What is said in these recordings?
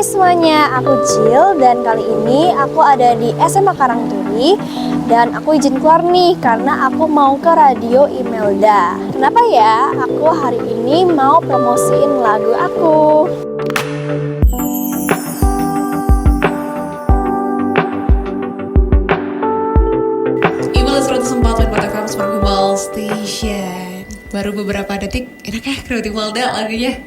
Hai semuanya, aku Jill dan kali ini aku ada di SMA Karangturi dan aku izin keluar nih karena aku mau ke Radio Imelda. Kenapa ya? Aku hari ini mau promosiin lagu aku. Imelda 104.4 FM Smart Global Station. Baru beberapa detik, enak ya Radio Imelda lagunya.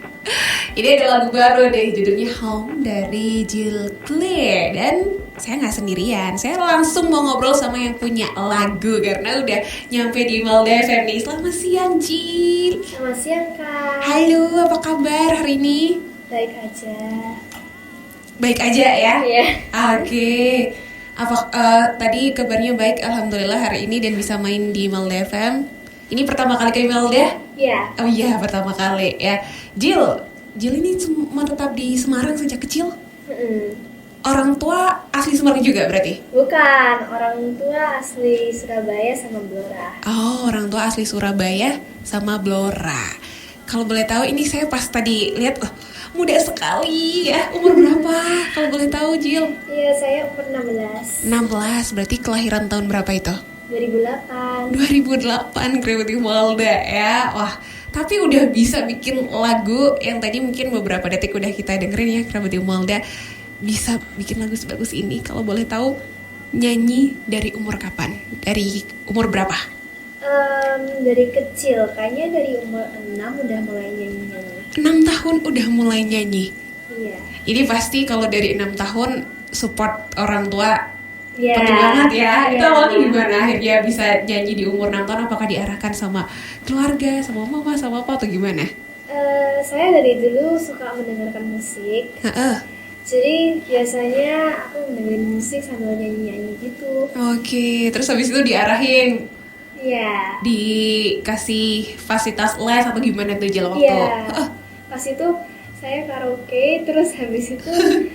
Ini ada lagu baru deh, judulnya Home dari Jill Claire. Dan saya nggak sendirian, saya langsung mau ngobrol sama yang punya lagu karena udah nyampe di Imelda FM nih. Selamat siang Jill. Selamat siang Kak. Halo, apa kabar hari ini? Baik aja. Baik aja ya? Iya. Oke. Apa tadi kabarnya baik, alhamdulillah hari ini dan bisa main di Imelda FM. Ini pertama kali ke Imelda? Iya. Oh iya, pertama kali ya. Jill ini tetap di Semarang sejak kecil? Orang tua asli Semarang juga berarti? Bukan, orang tua asli Surabaya sama Blora. Oh, orang tua asli Surabaya sama Blora. Kalau boleh tahu ini saya pas tadi lihat, muda sekali ya. Umur berapa? Kalau boleh tahu Jill? Iya, saya umur 16. 16, berarti kelahiran tahun berapa itu? 2008. 2008, Gravity Imelda ya. Wah, tapi udah bisa bikin lagu yang tadi mungkin beberapa detik udah kita dengerin ya, Gravity Imelda bisa bikin lagu sebagus ini. Kalau boleh tahu nyanyi dari umur kapan? Dari umur berapa? Dari kecil, kayaknya dari umur 6 udah mulai nyanyi-nyanyi. 6 tahun udah mulai nyanyi. Iya. Ini pasti kalau dari 6 tahun support orang tua Iya. penting banget ya. Iya. Itu awalnya gimana akhirnya bisa nyanyi di umur 6 tahun? Apakah diarahkan sama keluarga, sama mama, sama apa atau gimana? Saya dari dulu suka mendengarkan musik. Heeh. Jadi biasanya aku mendengarin musik sambil nyanyi-nyanyi gitu. Oke, terus habis itu diarahin, Iya. dikasih fasilitas les atau gimana tuh Jel waktu? Iya. Pas itu saya karaoke, terus habis itu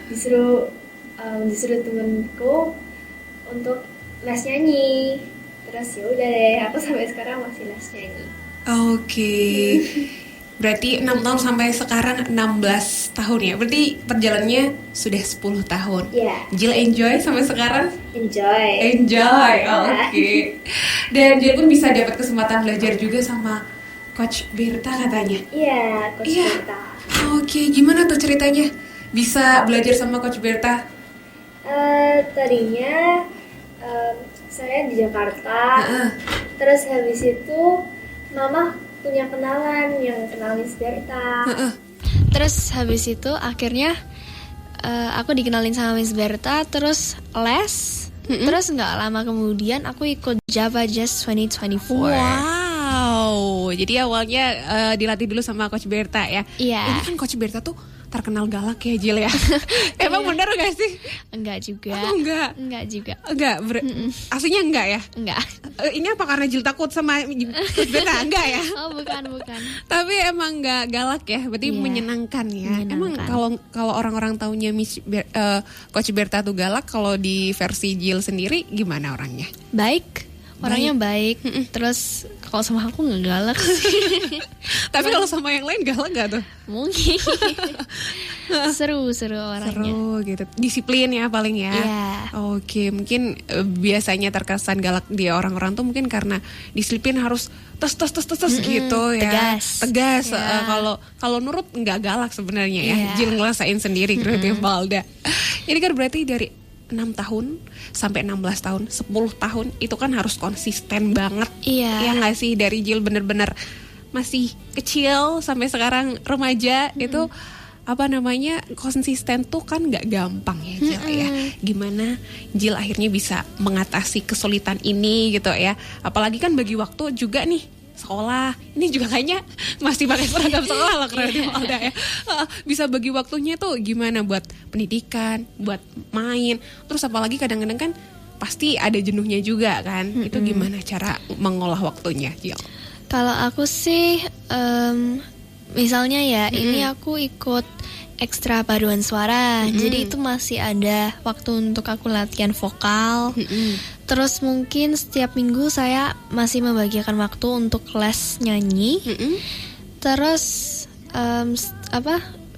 disuruh temenku untuk les nyanyi. Terus ya udah deh, aku sampai sekarang masih les nyanyi. Oke. Berarti 6 tahun sampai sekarang 16 tahun ya. Berarti perjalanannya sudah 10 tahun. Iya. Jill enjoy sampai sekarang? Enjoy. Oke. Dan Jill pun bisa dapat kesempatan belajar juga sama Coach Berta katanya. Iya, Coach Iya. Berta. Oke, gimana tuh ceritanya bisa belajar sama Coach Berta? Tadinya saya di Jakarta. Terus habis itu mama punya kenalan yang kenal Miss Berta. Terus habis itu akhirnya aku dikenalin sama Miss Berta, terus les. Terus nggak lama kemudian aku ikut Java Jazz 2024. Wow, jadi awalnya dilatih dulu sama Coach Berta ya? Iya. Ini kan Coach Berta tuh terkenal galak ya Jill ya? Emang bener gak sih? Enggak juga. Oh, enggak. Enggak juga. Enggak, aslinya enggak ya? Enggak. Ini apa karena Jill takut sama Coach Berta? Enggak ya? Oh, bukan. Tapi emang enggak galak ya, berarti Iya, menyenangkan ya. menyenangkan. Emang kalau orang-orang taunya Coach Berta tuh galak, kalau di versi Jill sendiri gimana orangnya? Baik. Orangnya baik. Terus kalau sama aku nggak galak sih. Tapi kalau sama yang lain galak gak tuh? Mungkin. Seru orangnya. Seru gitu. Disiplin ya paling ya. Iya. Oke, mungkin biasanya terkesan galak dia orang-orang tuh mungkin karena disiplin harus tes gitu ya. Tegas. Iya. Kalau nurut nggak galak sebenarnya ya. Iya. Jill ngerasain sendiri Gravity Imelda. Ini kan berarti dari 6 tahun sampai 16 tahun, 10 tahun itu kan harus konsisten banget. Iya. Ya nggak sih, dari Jill bener-bener masih kecil sampai sekarang remaja itu konsisten tuh kan nggak gampang ya Jill ya. Gimana Jill akhirnya bisa mengatasi kesulitan ini gitu ya. Apalagi kan bagi waktu juga nih sekolah. Ini juga kayaknya masih pakai seragam sekolah lah Gravity Imelda ya. Bisa bagi waktunya tuh gimana buat pendidikan, buat main. Terus apalagi kadang-kadang kan pasti ada jenuhnya juga kan. Itu gimana cara mengolah waktunya Jill? Kalau aku sih misalnya ya ini aku ikut ekstra paduan suara, jadi itu masih ada waktu untuk aku latihan vokal. Terus mungkin setiap minggu saya masih membagikan waktu untuk les nyanyi. Terus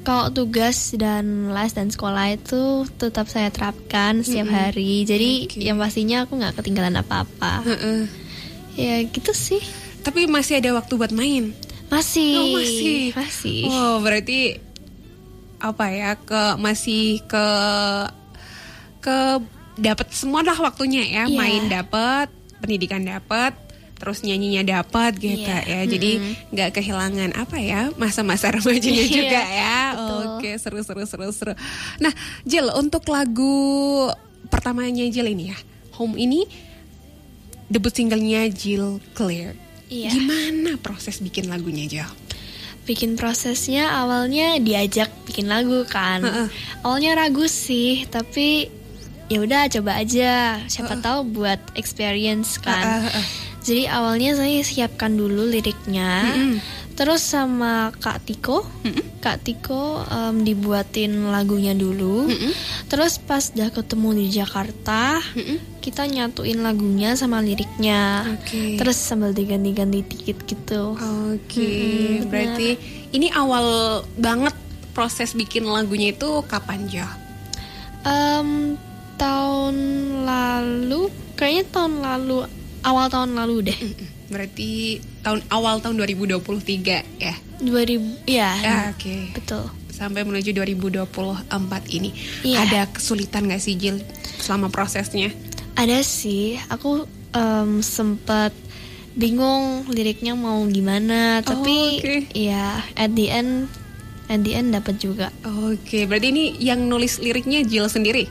kalau tugas dan les dan sekolah itu tetap saya terapkan setiap hari. Jadi yang pastinya aku nggak ketinggalan apa-apa. Ya gitu sih. Tapi masih ada waktu buat main? Masih. Oh, masih. Oh, berarti apa ya? Masih ke dapat semua lah waktunya ya. Iya. Main dapat, pendidikan dapat, terus nyanyinya dapat gitu ya. Jadi nggak kehilangan apa ya, masa-masa remajanya juga ya. Oke, seru. Nah, Jill, untuk lagu pertamanya Jill ini ya, Home ini debut singlenya Jill Claire. Iya. Gimana proses bikin lagunya, Jill? Bikin prosesnya awalnya diajak bikin lagu kan. Awalnya ragu sih, tapi ya udah coba aja. Siapa tahu buat experience kan. Jadi awalnya saya siapkan dulu liriknya. Terus sama Kak Tiko dibuatin lagunya dulu. Terus pas udah ketemu di Jakarta, kita nyatuin lagunya sama liriknya. Terus sambil diganti-ganti dikit gitu. Berarti ini awal banget proses bikin lagunya itu kapan, Jo? Tahun lalu, kayaknya awal tahun lalu deh. Berarti awal tahun 2023 ya? 2000, ya. Oke. Betul. Sampai menuju 2024 ini. Iya. Ada kesulitan gak sih, Jill, selama prosesnya? Ada sih, aku sempet bingung liriknya mau gimana, tapi ya at the end dapat juga. Oke, berarti ini yang nulis liriknya Jill sendiri?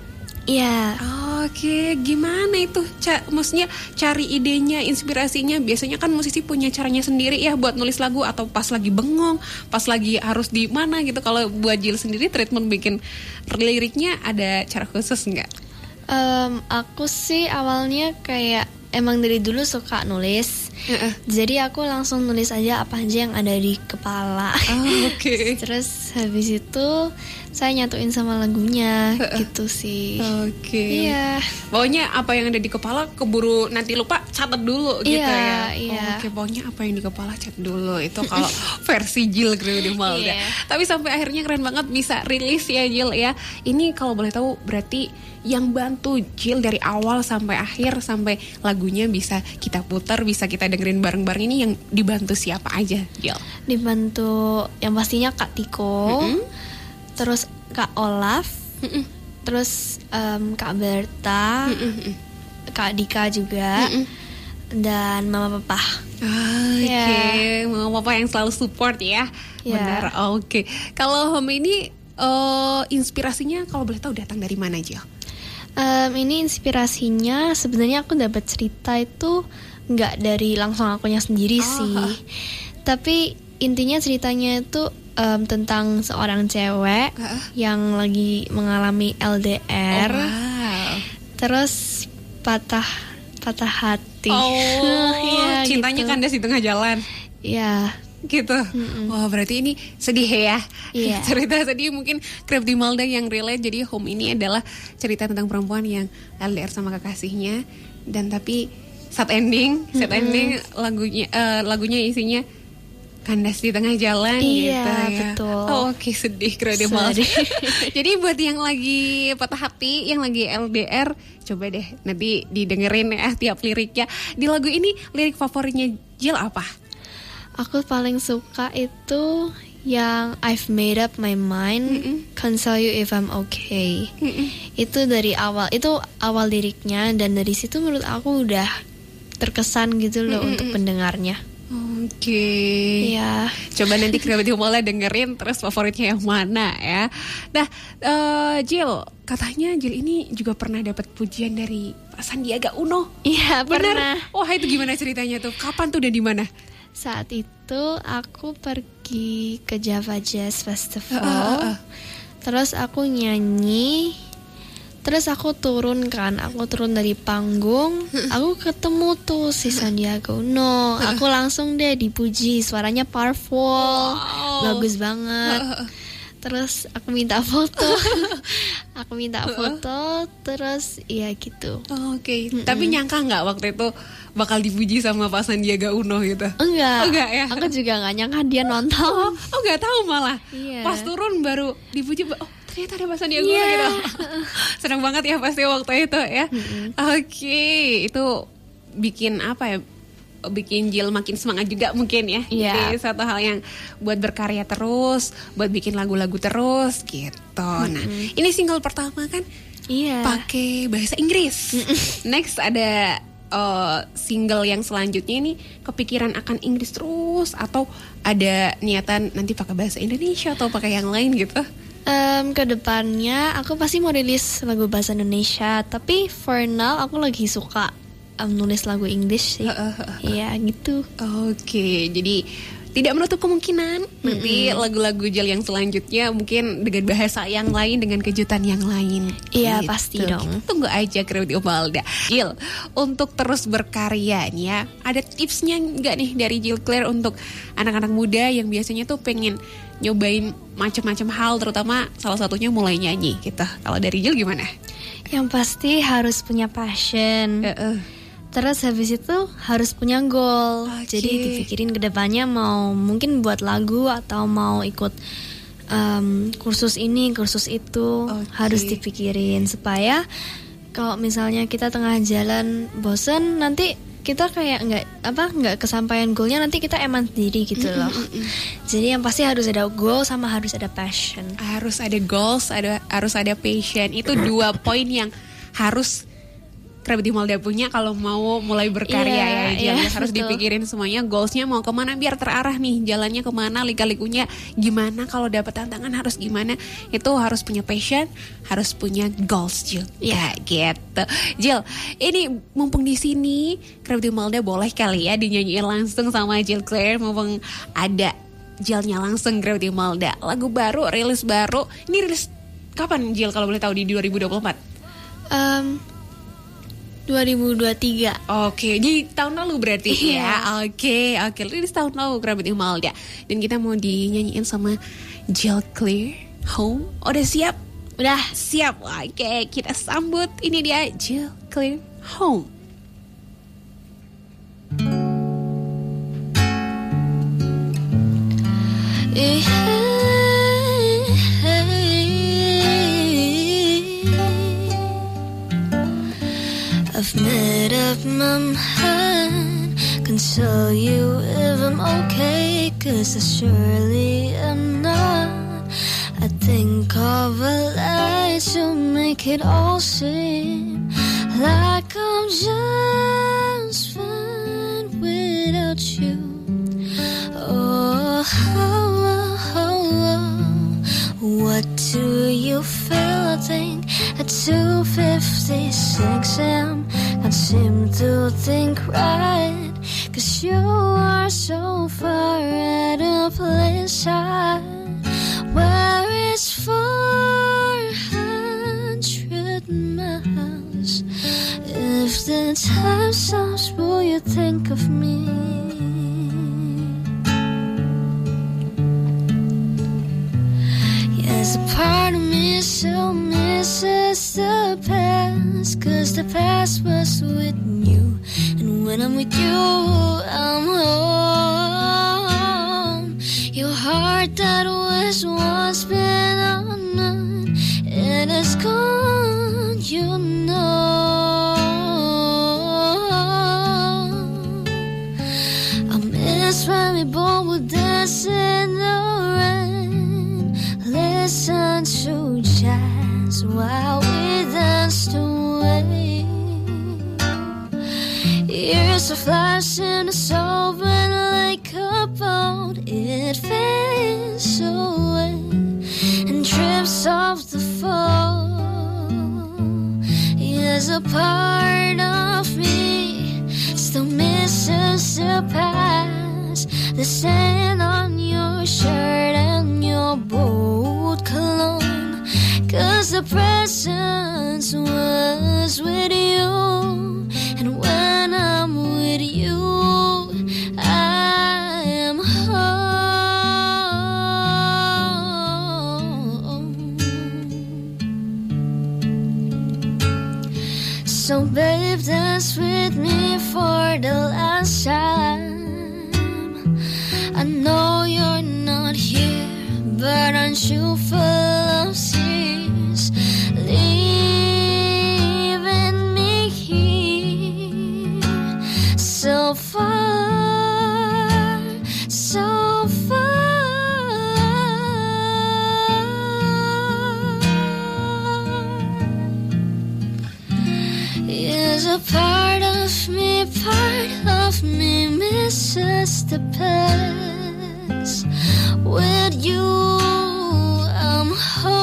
Iya. Oke, gimana itu? Maksudnya cari idenya, inspirasinya. Biasanya kan musisi punya caranya sendiri ya buat nulis lagu, atau pas lagi bengong, pas lagi harus di mana gitu. Kalau buat Jill sendiri treatment bikin liriknya ada cara khusus nggak? Aku sih awalnya kayak emang dari dulu suka nulis. Jadi aku langsung nulis aja apa aja yang ada di kepala. Terus habis itu saya nyatuin sama lagunya gitu sih. Iya. Pokoknya apa yang ada di kepala keburu nanti lupa, catat dulu gitu ya. Iya. Pokoknya apa yang di kepala catat dulu. Itu kalau versi Jill Crew-Malda. Tapi sampai akhirnya keren banget bisa rilis ya, Jill ya. Ini kalau boleh tahu berarti yang bantu Jill dari awal sampai akhir, sampai lagunya bisa kita putar, bisa kita dengerin bareng-bareng, ini yang dibantu siapa aja, Jill? Dibantu yang pastinya Kak Tiko, terus Kak Olaf, terus Kak Berta, Kak Dika juga, dan Mama Papa. Mama Papa yang selalu support ya. Benar. Kalau Home ini inspirasinya kalau boleh tahu datang dari mana, Jill? Ini inspirasinya sebenarnya aku dapat cerita itu nggak dari langsung akunya sendiri sih, tapi intinya ceritanya itu tentang seorang cewek yang lagi mengalami LDR, terus patah hati. Cintanya gitu. kandas di tengah jalan. Ya. Gitu. Wah, berarti ini sedih ya. Cerita sedih mungkin Crew-Malda yang relate. Jadi Home ini adalah cerita tentang perempuan yang LDR sama kekasihnya, dan tapi sad ending lagunya isinya kandas di tengah jalan gitu ya. Betul. Sedih Crew-Malda. Jadi buat yang lagi patah hati, yang lagi LDR, coba deh nanti didengerin ya tiap liriknya. Di lagu ini lirik favoritnya Jill apa? Aku paling suka itu yang I've made up my mind, can't tell you if I'm okay. Itu dari awal, itu awal liriknya, dan dari situ menurut aku udah terkesan gitu loh untuk pendengarnya. Ya. Coba nanti Crew-Malda dengerin terus favoritnya yang mana ya. Nah, Jill, katanya Jill ini juga pernah dapat pujian dari Sandiaga Uno. Iya, pernah. Wah, itu gimana ceritanya tuh? Kapan tuh dan di mana? Saat itu aku pergi ke Java Jazz Festival. Terus aku nyanyi. Terus aku turun dari panggung. Aku ketemu tuh si Sandiaga Uno. Aku langsung deh dipuji, suaranya powerful, bagus banget. Terus aku minta foto. Aku minta foto, terus ya gitu. Oke, tapi nyangka nggak waktu itu bakal dipuji sama Pak Sandiaga Uno gitu? Enggak. Oh, enggak ya? Aku juga nggak nyangka dia nonton. Oh nggak tahu malah. Iya. Pas turun baru dipuji, oh ternyata ada Pak Sandiaga Uno Iya. gitu. Senang banget ya pasti waktu itu ya. Oke, itu bikin apa ya? Bikin Jill makin semangat juga mungkin ya. Iya. Jadi satu hal yang buat berkarya terus, buat bikin lagu-lagu terus gitu. Nah, ini single pertama kan Iya. pakai bahasa Inggris. Next ada single yang selanjutnya ini kepikiran akan Inggris terus atau ada niatan nanti pakai bahasa Indonesia atau pakai yang lain gitu? Kedepannya aku pasti mau rilis lagu bahasa Indonesia, tapi for now aku lagi suka nulis lagu English sih. Iya gitu. Oke, jadi tidak menutup kemungkinan nanti lagu-lagu Jill yang selanjutnya mungkin dengan bahasa yang lain, dengan kejutan yang lain. Iya, pasti dong. Kita tunggu aja Kreatif Umalda. Jill, untuk terus berkarya nih ya, ada tipsnya nggak nih dari Jill Claire untuk anak-anak muda yang biasanya tuh pengen nyobain macam-macam hal, terutama salah satunya mulai nyanyi gitu. Kalau dari Jill gimana? Yang pasti harus punya passion. Terus habis itu harus punya goal. Oke. Jadi dipikirin ke depannya mau mungkin buat lagu atau mau ikut kursus ini, kursus itu. Oke. Harus dipikirin supaya kalau misalnya kita tengah jalan bosen, nanti kita kayak nggak kesampaian goalnya, nanti kita eman sendiri gitu loh. Jadi yang pasti harus ada goal sama harus ada passion. Harus ada goals, harus ada passion. Itu dua poin yang harus Kreatif Umalda punya kalau mau mulai berkarya Iya, ya. Jadi iya, harus betul. dipikirin semuanya, goalsnya mau kemana biar terarah nih, jalannya kemana, lika-likunya gimana, kalau dapat tantangan harus gimana. Itu harus punya passion, harus punya goals juga. Gitu. Jill, ini mumpung di sini Kreatif Umalda boleh kali ya dinyanyiin langsung sama Jill Claire, mumpung ada Jillnya langsung Kreatif Umalda. Lagu baru, rilis baru. Ini rilis kapan Jill kalau boleh tahu, di 2024? 2023. Oke, di tahun lalu berarti ya. Oke, rilis tahun lalu Kreatif Umalda. Dan kita mau dinyanyiin sama Jill Claire, Home. Udah siap? Udah. Siap. Oke, kita sambut. Ini dia Jill Claire, Home. I've made up my mind, can tell you if I'm okay, 'cause I surely am not. I think of a lie to make it all seem like I'm just fine without you. Oh, what do you feel? I think at 2:56 a.m. Can't seem to think right, 'cause you are so far at a place where it's 400 miles. If the time stops, will you think of me? Yes, a part of me still misses the past, 'cause the past was with you, and when I'm with you, I'm home. Your heart that was once been on mine, it is gone, you know. I miss when we both would dance in the rain, listen to jazz while we danced away. Years of flash in the solvent like a boat, it fades away and trips off the fall. Yes, a part of me still misses the past, the sand on your shirt and your boat cologne, 'cause the presence was with you, and when I'm with you, I am home. So babe, dance with me for the last time. I know you're not here, but aren't you full of tears? Leaving me here so far, so far. Is a part of me misses the past. With you, I'm home.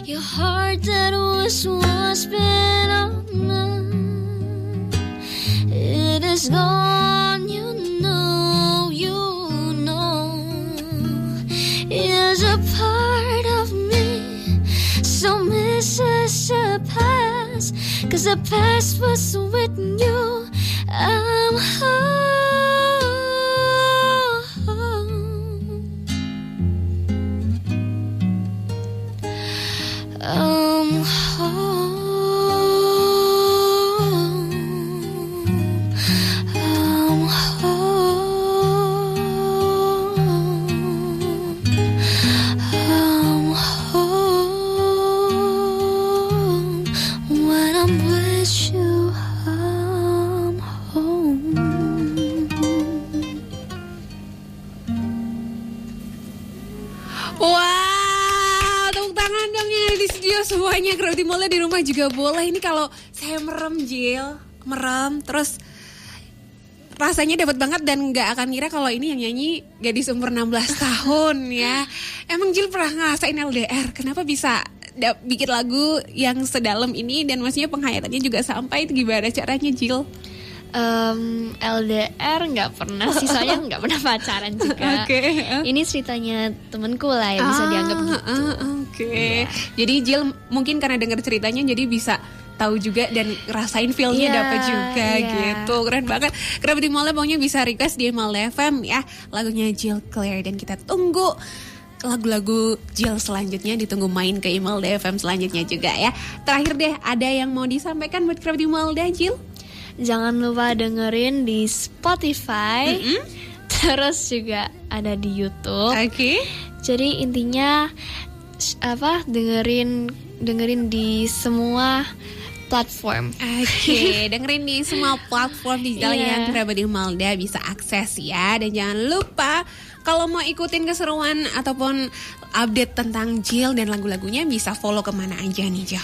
Your heart that was once been on mine, it is gone. You know. Is a part of me so misses the past, 'cause the past was with you. I'm home. I'm home. I'm home. I'm home. When I'm with you, I'm home. Wah, tepuk tangan dong yang ada di studio semuanya. Crowd di Mall di rumah juga boleh. Ini kalau saya merem, Jill, merem terus rasanya dapat banget dan nggak akan ngira kalau ini yang nyanyi gadis umur 16 tahun ya. Emang Jill pernah ngerasain LDR? Kenapa bisa bikin lagu yang sedalam ini dan maksudnya penghayatannya juga sampai, itu gimana caranya Jill? LDR nggak pernah sih, soalnya nggak pernah pacaran juga. Oke. Ini ceritanya temenku lah ya, bisa dianggap gitu. Oke. Jadi Jill mungkin karena dengar ceritanya jadi bisa tahu juga dan rasain feel-nya Iya, dapat juga iya. gitu. Keren banget. Kenapa di Mall pokoknya bisa request di Mall FM ya lagunya Jill Claire, dan kita tunggu lagu-lagu Jill selanjutnya, ditunggu main ke Imelda FM selanjutnya juga ya. Terakhir deh, ada yang mau disampaikan buat Crowd Imelda, Jill? Jangan lupa dengerin di Spotify, terus juga ada di YouTube. Oke. Jadi intinya dengerin di semua platform. Oke, dengerin di semua platform digital yang Crowd Imelda bisa akses ya. Dan jangan lupa kalau mau ikutin keseruan ataupun update tentang Jill dan lagu-lagunya bisa follow kemana aja nih, Jill?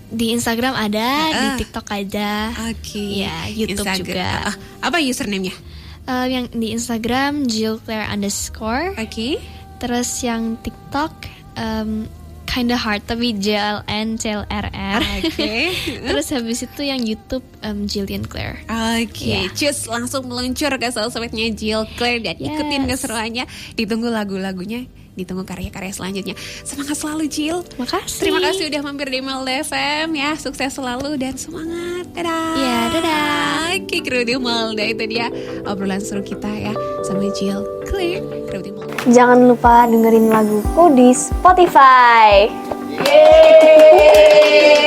Di Instagram ada, di TikTok ada. Oke. Ya, YouTube juga. Apa username-nya? Yang di Instagram JillClaire_. Oke. Terus yang TikTok Kinda Hard, tapi JLNCLRR. Oke. Terus habis itu yang YouTube Jillian Claire. Oke, cus langsung meluncur ke sosmednya Jill Claire dan ikutin keseruannya. Ditunggu lagu-lagunya, ditunggu karya-karya selanjutnya. Semangat selalu Jill. Makasih. Terima kasih udah mampir di Imelda FM ya. Sukses selalu dan semangat. Dadah. Ya, dadah. Oke, Crowd Imelda itu dia obrolan seru kita ya sama Jill Claire. Crowd Imelda. Jangan lupa dengerin laguku di Spotify. Yeay.